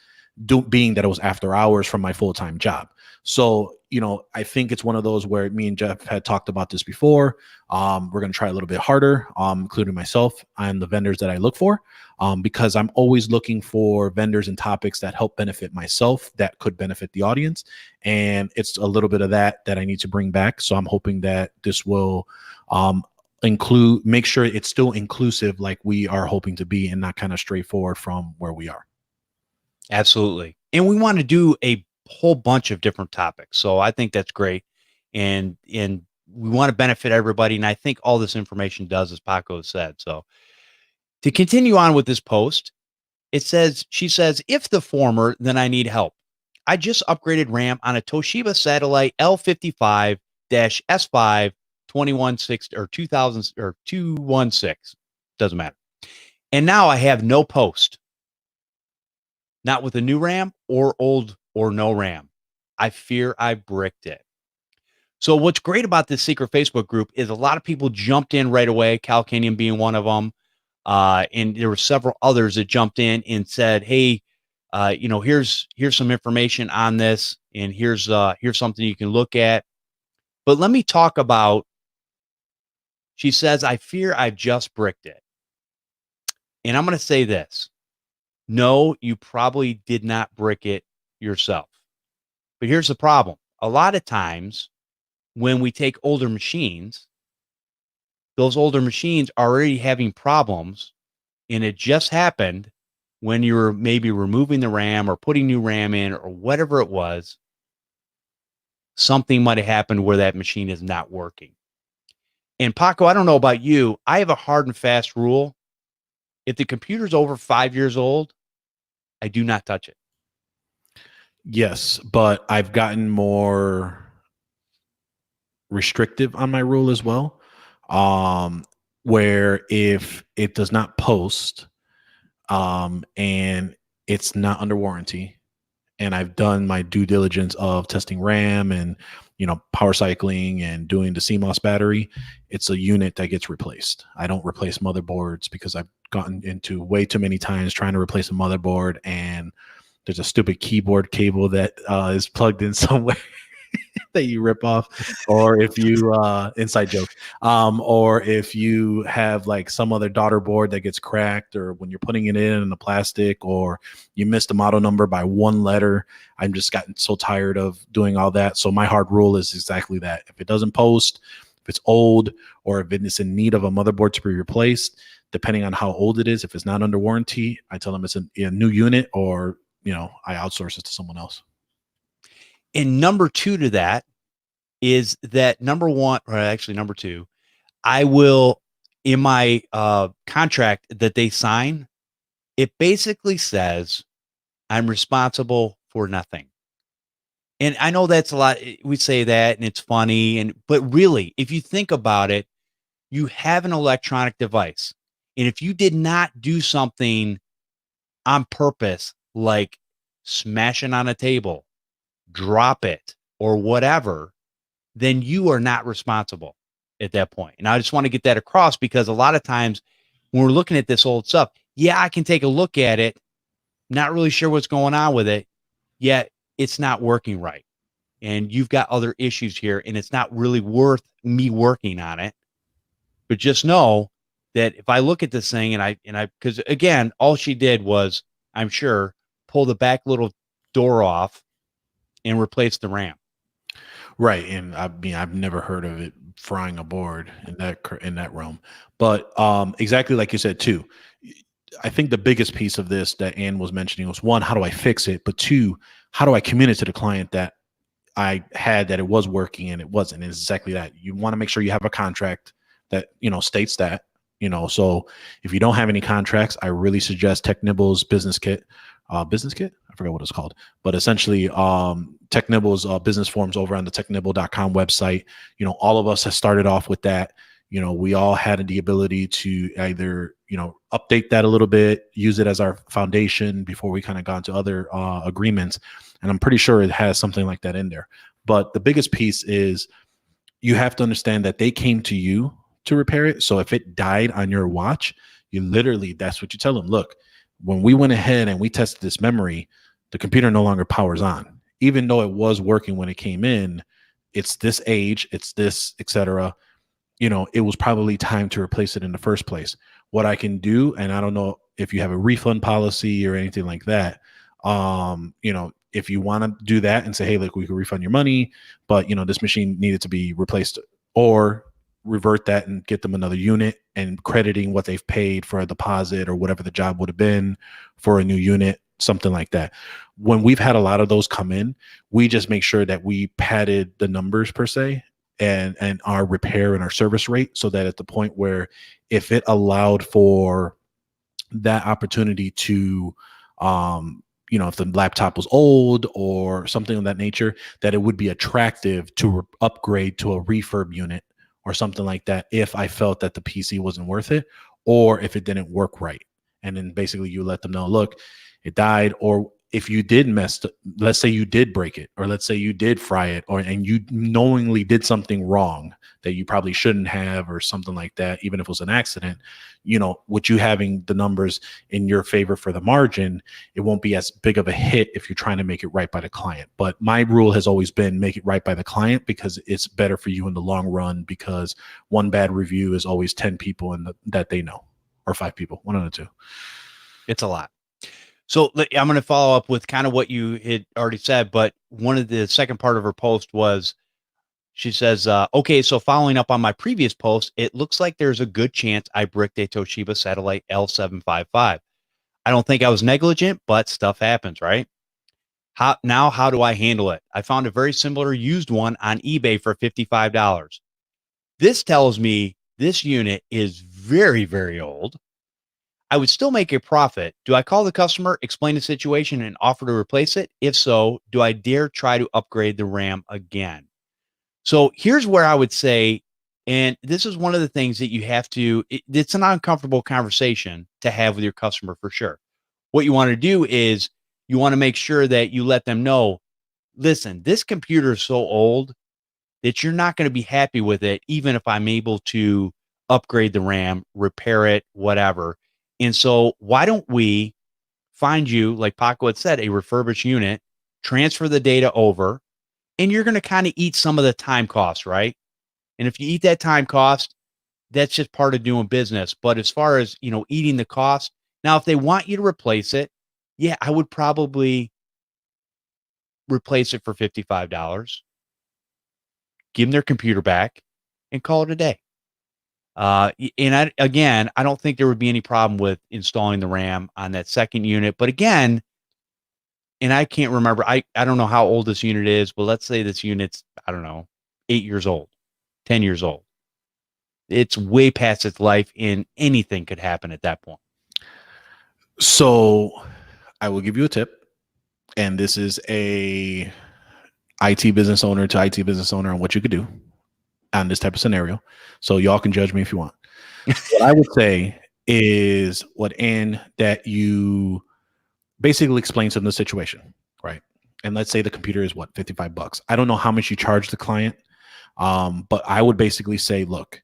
being that it was after hours from my full-time job. So, I think it's one of those where me and Jeff had talked about this before. We're going to try a little bit harder, including myself and the vendors that I look for, because I'm always looking for vendors and topics that help benefit myself, that could benefit the audience. And it's a little bit of that I need to bring back. So I'm hoping that this will make sure it's still inclusive like we are hoping to be, and not kind of straightforward from where we are. Absolutely. And we want to do a whole bunch of different topics. So I think that's great. And we want to benefit everybody. And I think all this information does, as Paco said. So to continue on with this post, she says, if the former, then I need help. I just upgraded RAM on a Toshiba Satellite L55-S5 216 or 2000 or 216. Doesn't matter. And now I have no post. Not with a new RAM or old or no RAM. I fear I bricked it. So what's great about this secret Facebook group is a lot of people jumped in right away, Cal Canyon being one of them. And there were several others that jumped in and said, hey, here's some information on this, and here's something you can look at. But let me talk about, she says, I fear I've just bricked it. And I'm going to say this. No, you probably did not brick it yourself. But here's the problem. A lot of times when we take older machines, those older machines are already having problems, and it just happened when you were maybe removing the RAM or putting new RAM in or whatever it was. Something might have happened where that machine is not working. And Paco, I don't know about you. I have a hard and fast rule. If the computer's over 5 years old, I do not touch it. Yes, but I've gotten more restrictive on my rule as well. Where if it does not post, and it's not under warranty, and I've done my due diligence of testing RAM and, power cycling and doing the CMOS battery, it's a unit that gets replaced. I don't replace motherboards because I've gotten into way too many times trying to replace a motherboard, and there's a stupid keyboard cable that is plugged in somewhere that you rip off, or if you inside joke, or if you have like some other daughter board that gets cracked, or when you're putting it in the plastic, or you missed the model number by one letter. I'm just gotten so tired of doing all that. So my hard rule is exactly that. If it doesn't post, if it's old, or if it's in need of a motherboard to be replaced, depending on how old it is, if it's not under warranty, I tell them it's a new unit, or I outsource it to someone else. And number two to that is that number two, I will, in my contract that they sign, it basically says I'm responsible for nothing. And I know that's a lot. We say that and it's funny, but really, if you think about it, you have an electronic device. And if you did not do something on purpose, like smash it on a table, drop it, or whatever, then you are not responsible at that point. And I just want to get that across, because a lot of times when we're looking at this old stuff, yeah, I can take a look at it, not really sure what's going on with it, yet it's not working right. And you've got other issues here, and it's not really worth me working on it. But just know that if I look at this thing and I, because again, all she did was, I'm sure, pull the back little door off and replace the RAM. Right. And I mean, I've never heard of it frying a board in that realm. But exactly like you said too, I think the biggest piece of this that Ann was mentioning was, one, how do I fix it? But two, how do I communicate to the client that I had that it was working and it wasn't? And it's exactly that. You want to make sure you have a contract that, states that, so if you don't have any contracts, I really suggest TechNibble's business kit. Business kit? I forgot what it's called, but essentially TechNibble's business forms over on the technibble.com website. All of us have started off with that. We all had the ability to either, update that a little bit, use it as our foundation before we kind of got into other agreements. And I'm pretty sure it has something like that in there. But the biggest piece is you have to understand that they came to you to repair it. So if it died on your watch, you literally, that's what you tell them. Look, when we went ahead and we tested this memory, the computer no longer powers on. Even though it was working when it came in, it's this age, it's this, etc. It was probably time to replace it in the first place. What I can do, and I don't know if you have a refund policy or anything like that, if you want to do that and say, hey, look, we can refund your money, but this machine needed to be replaced, or revert that and get them another unit and crediting what they've paid for a deposit or whatever the job would have been for a new unit, something like that. When we've had a lot of those come in, we just make sure that we padded the numbers per se, and our repair and our service rate, so that at the point where if it allowed for that opportunity to if the laptop was old or something of that nature, that it would be attractive to upgrade to a refurb unit or something like that if I felt that the PC wasn't worth it, or if it didn't work right. And then basically you let them know, look, it died, or if you did let's say you did break it, or let's say you did fry it, and you knowingly did something wrong that you probably shouldn't have, or something like that, even if it was an accident, with you having the numbers in your favor for the margin, it won't be as big of a hit if you're trying to make it right by the client. But my rule has always been make it right by the client, because it's better for you in the long run, because one bad review is always 10 people that they know, or 5 people, one of the two. It's a lot. So I'm going to follow up with kind of what you had already said, but one of the second part of her post was, she says, okay, so following up on my previous post, it looks like there's a good chance I bricked a Toshiba Satellite L755. I don't think I was negligent, but stuff happens, right? How do I handle it? I found a very similar used one on eBay for $55. This tells me this unit is very, very old. I would still make a profit. Do I call the customer, explain the situation, and offer to replace it? If so, do I dare try to upgrade the RAM again? So here's where I would say, and this is one of the things that you have to, it's an uncomfortable conversation to have with your customer for sure. What you want to do is you want to make sure that you let them know, listen, this computer is so old that you're not going to be happy with it, even if I'm able to upgrade the RAM, repair it, whatever. And so why don't we find you, like Paco had said, a refurbished unit, transfer the data over, and you're going to kind of eat some of the time costs, right? And if you eat that time cost, that's just part of doing business. But as far as, eating the cost, now, if they want you to replace it, yeah, I would probably replace it for $55, give them their computer back, and call it a day. And I don't think there would be any problem with installing the RAM on that second unit. But again, and I can't remember, I don't know how old this unit is, but let's say this unit's, I don't know, 8 years old, 10 years old. It's way past its life, and anything could happen at that point. So I will give you a tip, and this is a IT business owner to IT business owner on what you could do on this type of scenario. So y'all can judge me if you want. What I would say is that you basically explain to them the situation, right? And let's say the computer is what, $55. I don't know how much you charge the client, but I would basically say, look,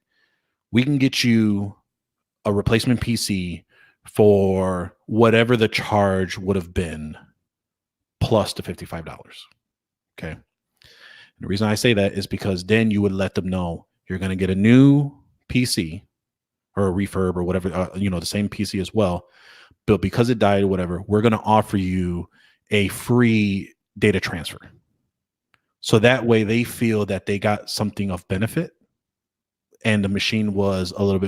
we can get you a replacement PC for whatever the charge would have been, plus the $55. Okay. And the reason I say that is because then you would let them know you're going to get a new PC or a refurb or whatever, the same PC as well. But because it died or whatever, we're going to offer you a free data transfer. So that way they feel that they got something of benefit, and the machine was a little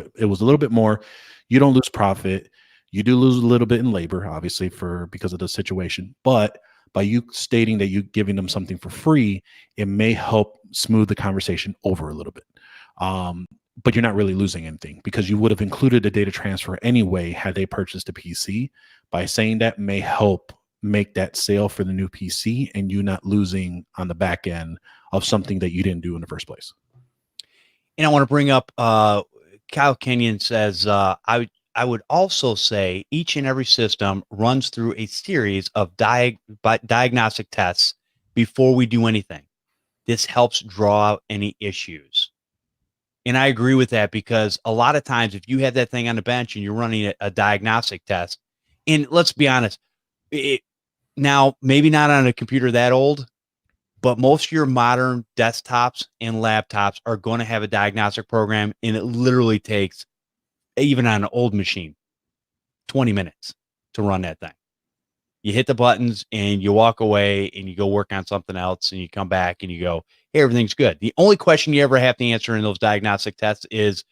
bit more. You don't lose profit. You do lose a little bit in labor, obviously, because of the situation. But by you stating that you're giving them something for free, it may help smooth the conversation over a little bit. But you're not really losing anything, because you would have included the data transfer anyway had they purchased a PC. By saying that may help make that sale for the new PC, and you not losing on the back end of something that you didn't do in the first place. And I want to bring up, Kyle Kenyon says, I would also say each and every system runs through a series of diagnostic tests before we do anything. this helps draw out any issues. And I agree with that, because a lot of times if you have that thing on the bench and you're running a diagnostic test, and let's be honest, now maybe not on a computer that old, but most of your modern desktops and laptops are going to have a diagnostic program, and it literally takes, even on an old machine, 20 minutes to run that thing. You hit the buttons and you walk away and you go work on something else, and you come back and you go, hey, everything's good. The only question you ever have to answer in those diagnostic tests is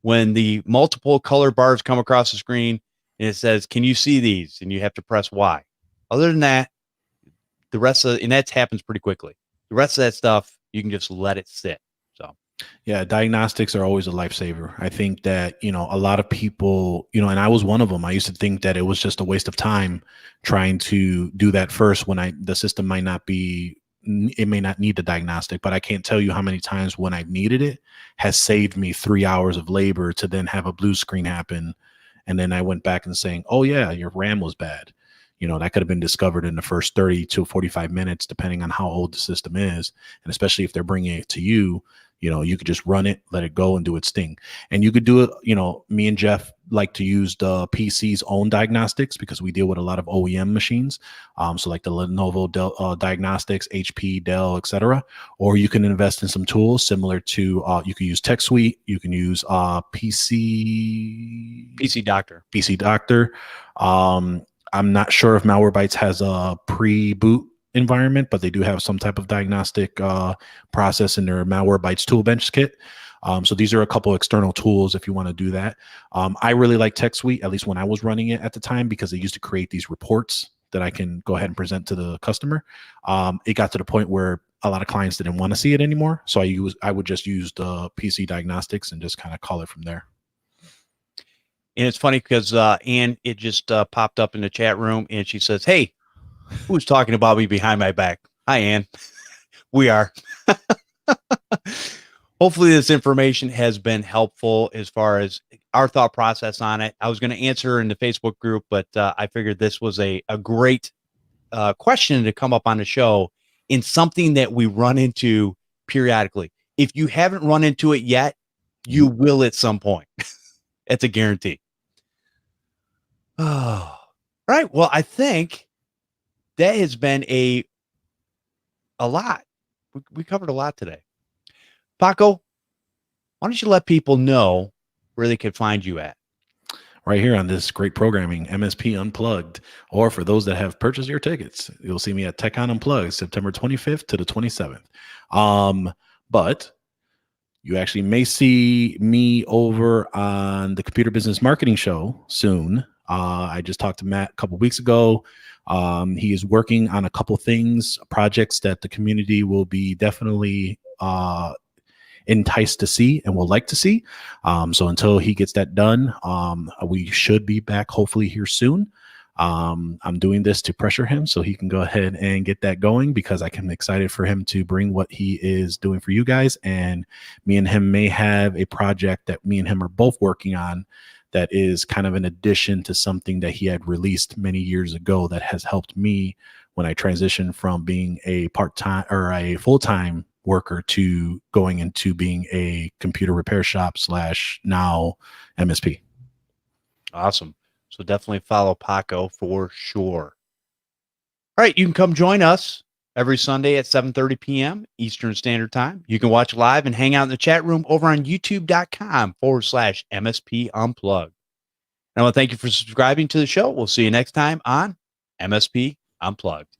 when the multiple color bars come across the screen and it says, can you see these? And you have to press Y. Other than that, the rest of, and that happens pretty quickly. The rest of that stuff, you can just let it sit. So, yeah, diagnostics are always a lifesaver. I think that, a lot of people, and I was one of them. I used to think that it was just a waste of time trying to do that first when the system might not be, it may not need the diagnostic, but I can't tell you how many times when I've needed it has saved me 3 hours of labor to then have a blue screen happen. And then I went back and saying, oh yeah, your RAM was bad. That could have been discovered in the first 30 to 45 minutes, depending on how old the system is. And especially if they're bringing it to you, you could just run it, let it go, and do its thing. And you could do it. Me and Jeff like to use the PC's own diagnostics because we deal with a lot of OEM machines. So like the Lenovo Diagnostics, HP, Dell, etc. Or you can invest in some tools similar to, you can use TechSuite. You can use PC Doctor. PC Doctor. I'm not sure if Malwarebytes has a pre-boot environment, but they do have some type of diagnostic process in their Malwarebytes Toolbench kit. So these are a couple external tools if you want to do that. I really like TechSuite, at least when I was running it at the time, because they used to create these reports that I can go ahead and present to the customer. It got to the point where a lot of clients didn't want to see it anymore. So I would just use the PC Diagnostics and just kind of call it from there. And it's funny because Ann, it just popped up in the chat room, and she says, hey, who's talking about me behind my back? Hi, Ann. We are. Hopefully this information has been helpful as far as our thought process on it. I was going to answer in the Facebook group, but I figured this was a great question to come up on the show, in something that we run into periodically. If you haven't run into it yet, you will at some point. It's a guarantee. Oh, right. Well, I think that has been a lot. We covered a lot today. Paco, why don't you let people know where they can find you at? Right here on this great programming, MSP Unplugged, or for those that have purchased your tickets, you'll see me at TechCon Unplugged, September 25th to the 27th. But you actually may see me over on the Computer Business Marketing Show soon. I just talked to Matt a couple weeks ago. He is working on a couple things, projects that the community will be definitely enticed to see and will like to see. So until he gets that done, we should be back hopefully here soon. I'm doing this to pressure him so he can go ahead and get that going, because I'm excited for him to bring what he is doing for you guys. And me and him may have a project that me and him are both working on that is kind of an addition to something that he had released many years ago that has helped me when I transitioned from being a part-time or a full-time worker to going into being a computer repair shop / now MSP. Awesome. So definitely follow Paco for sure. All right. You can come join us every Sunday at 7:30 p.m. Eastern Standard Time. You can watch live and hang out in the chat room over on youtube.com/MSP Unplugged. And I want to thank you for subscribing to the show. We'll see you next time on MSP Unplugged.